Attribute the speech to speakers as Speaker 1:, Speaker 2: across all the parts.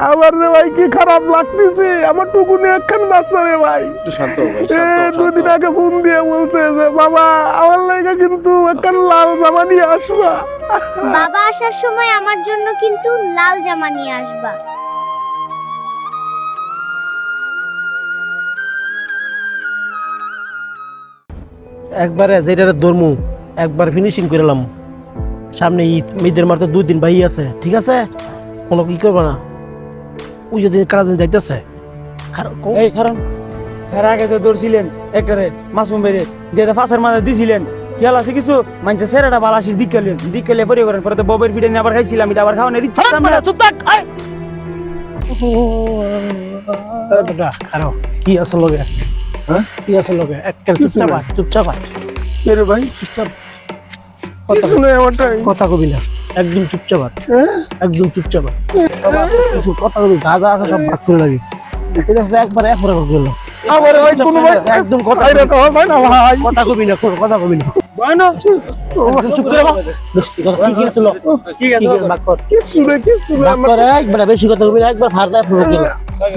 Speaker 1: আমার রে ভাই কি খারাপ লাগতেছে, আমার টুকুনি একখান বাচ্চা রে ভাই।
Speaker 2: একটু শান্ত হও ভাই, শান্ত হও, শান্ত
Speaker 1: দুদিন
Speaker 2: হও।
Speaker 1: আগে ফোন দিয়ে বলছে যে বাবা আমার লাগে কিন্তু একখান লাল জামা নিয়ে আসবা।
Speaker 3: বাবা আসার সময় আমার জন্য কিন্তু লাল জামা নিয়ে আসবা।
Speaker 4: একবারে যেটা ধরমু একবার ফিনিশিং করলাম। সামনে ঈদের মাত্র 2 দিন বাকি আছে, ঠিক আছে? কোনো কি করবে না, ওই যদি কারা দিন যাইতেছে
Speaker 5: এই কারণ এর আগে যে ধরছিলেন একটারে মাসুম বেরে যেটা ফাঁসের মাঝে দিছিলেন, খেয়াল আছে কিছু মানুষের সেরাটা বালাসির দিক খেলে পরে করেন, পরে তো ববের ফিটে নিয়ে আবার খাইছিলাম, এটা আবার খাওয়ানোর ইচ্ছা ছিল না।
Speaker 4: চুপ থাক। কি আছে লগে? কি আছে লগে? একদম চুপচাপ আয়, চুপচাপ আয়।
Speaker 1: রে ভাই
Speaker 4: চুপচাপ
Speaker 1: কিছু নেই আমারটাই।
Speaker 4: কথা কবি না, একদম চুপচাপ আয়, একদম চুপচাপ আয়। সব আছে, কিছু কথা কবি, যা যা আছে সব ভাগ করে লাগি, ঠিক আছে? একবার এক করে গেল।
Speaker 1: আমার ভাই কোনো ভাই
Speaker 4: একদম কথা
Speaker 1: ছাইরা তো হয় না ভাই।
Speaker 4: কথা কবি না, কোনো কথা কবি না। একদম চুপ করে বাবা। বেশি কথা কি আছে লো? কি আছে ভাগ কর।
Speaker 1: কিছু নেই
Speaker 4: ভাগ কর, একবার বেশি কথা কবি না, একবার ফারদা ফুরো গেল।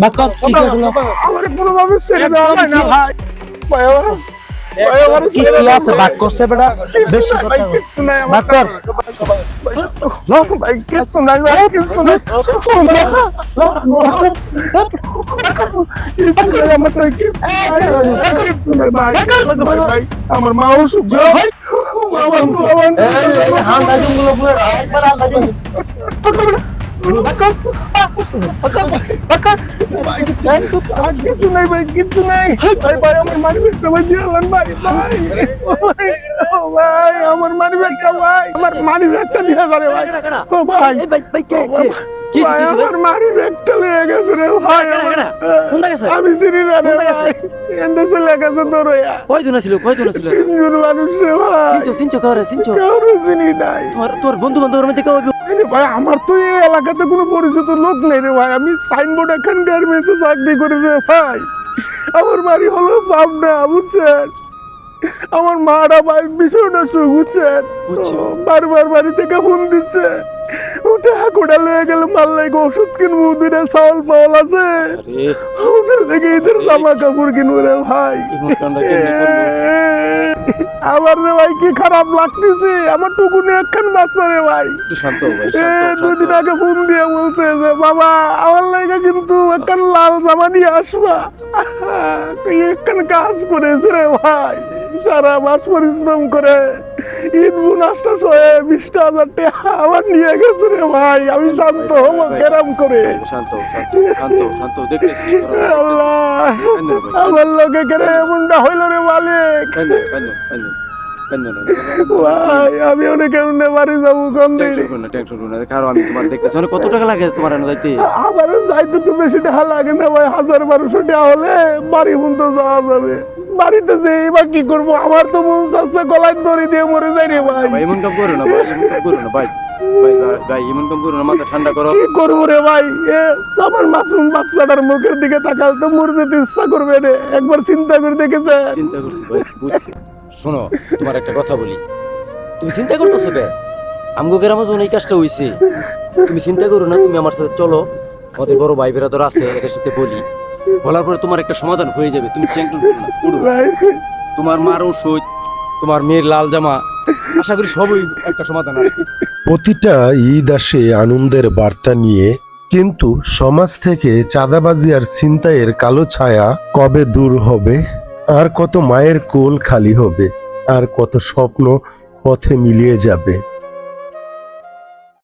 Speaker 4: ভাগ কর, কি আছে লো?
Speaker 1: আমার কোনো ভাবে ছেড়ে দেওয়া হয় না ভাই। ভাই আমার
Speaker 4: কি কি আছে ভাগ করছে বেটা? বেশি কথা
Speaker 1: ভাই
Speaker 4: কবি।
Speaker 1: কিছু নাই
Speaker 4: ভাগ কর।
Speaker 1: ভাই কিছু নাই ভাই কিছু নাই। আমার মা অসুখ ভাই। কিছু নাই ভাই কিছু নাই ভাই। ভাই আমার মানি ব্যাগটা ভাই দিয়ে আনলেন ভাই। ভাই আমার মানি ব্যাগটা ভাই, আমার মানি ব্যাগটা দিয়ে যাবে ভাই। ও ভাই ভাই আমার মানি ব্যাগটা লেগে গেছে রে ভাই। আমি চিনি না রে ভাই, এন্ড চলে গেছে তোর
Speaker 5: কয়জন ছিল
Speaker 1: 3জন মানুষ রে ভাই।
Speaker 5: চিনছো
Speaker 1: কাউরে চিনি নাই
Speaker 5: তোর বন্ধু বান্ধবের মধ্যে কেউ
Speaker 1: আরে ভাই। আমার তো এই এলাকাতে কোনো পরিচিত লোক নেই রে ভাই। আমি সাইনবোর্ড এখন গার্মেন্টসে চাকরি করি রে ভাই। আমার বাড়ি হলো পাবনা, বুঝছেন? আমার মারা ভাই ভীষণ অসুখ, বুঝছেন? বারবার বাড়ি থেকে ফোন দিচ্ছে, ওটা কোটা লয়ে গেল মাল লাগে ওষুধ কিনবো, 2টা চাউল পাওয়াল আছে, ওদের লেগে ঈদের জামা কাপড় কিনবো রে ভাই। আমার রে ভাই কি খারাপ লাগতেছে, আমার টুকুনি একখান বাচ্চা রে ভাই।
Speaker 2: একটু শান্ত হও ভাই, শান্ত হও, শান্ত
Speaker 1: 2 দিন আগে ফোন দিয়ে বলছে যে বাবা আমার লাগে কিন্তু একখান লাল জামা নিয়ে আসবা। তুই একখান কাজ করেছে রে ভাই, সারা মাস পরিশ্রম করে ঈদ বোনাসটা সয়ে 20,000 টাকা আমার নিয়ে গেছে রে ভাই। আমি শান্ত হবো কেরাম করে?
Speaker 2: শান্ত হও, শান্ত হও, শান্ত হও, শান্ত হও, দেখতেছি কি করা যায়।
Speaker 1: আল্লাহ
Speaker 2: কান্না ভাই,
Speaker 1: আমার লোকে কেন এমনটা হইল রে মালিক?
Speaker 2: কান্না, কান্না, কান্না, কান্না না।
Speaker 1: ভাই আমি অনেক এমনি বাড়ি যাবো কোন দিন?
Speaker 2: টেনশন করো না, টেনশন করো না। কারণ আমি তোমার দেখতেছি। মানে কত টাকা লাগে তোমার এনে যাইতে?
Speaker 1: আমার যাইতে তো বেশি টাকা লাগে না ভাই, 1000-1200 টাকা হলে বাড়ি পর্যন্ত যাওয়া যাবে। বাড়িতে যে এবার কি করবো, আমার তো মন চাচ্ছে গলায় দড়ি দিয়ে মরে যাই রে ভাই।
Speaker 2: ভাই এমন কাম করো না, ভাই এমন কাম করো না ভাই। ভাই ভাই এমন কাম করো না, মাথা ঠান্ডা করো।
Speaker 1: কি করবো রে ভাই? আমার মাসুম বাচ্চাটার মুখের দিকে তাকাল তো মরে যেতে ইচ্ছা করবে রে। একবার চিন্তা করে দেখেছে?
Speaker 2: চিন্তা করছি ভাই, বুঝছি। শোনো, তোমার একটা কথা বলি। তুমি চিন্তা করতেছো কে? আমগো গ্রামে যখন এই কাজটা হইছে, তুমি চিন্তা করো না। তুমি আমার সাথে চলো, আমাদের বড় ভাই বেরাদর আছে, এদের সাথে বলি। বলার পরে তোমার একটা সমাধান হয়ে যাবে। তুমি টেনশন করো না, পুরো
Speaker 1: ভাই
Speaker 2: তোমার মার ওষুধ, তোমার মেয়ের লাল জামা, আশা করি সবই একটা সমাধান আছে।
Speaker 6: প্রতিটা ঈদ আসে আনন্দের বার্তা নিয়ে, কিন্তু সমাজ থেকে চাঁদাবাজি আর ছিনতাইয়ের কালো ছায়া কবে দূর হবে? আর কত মায়ের কোল খালি হবে? আর কত স্বপ্ন পথে মিলিয়ে যাবে?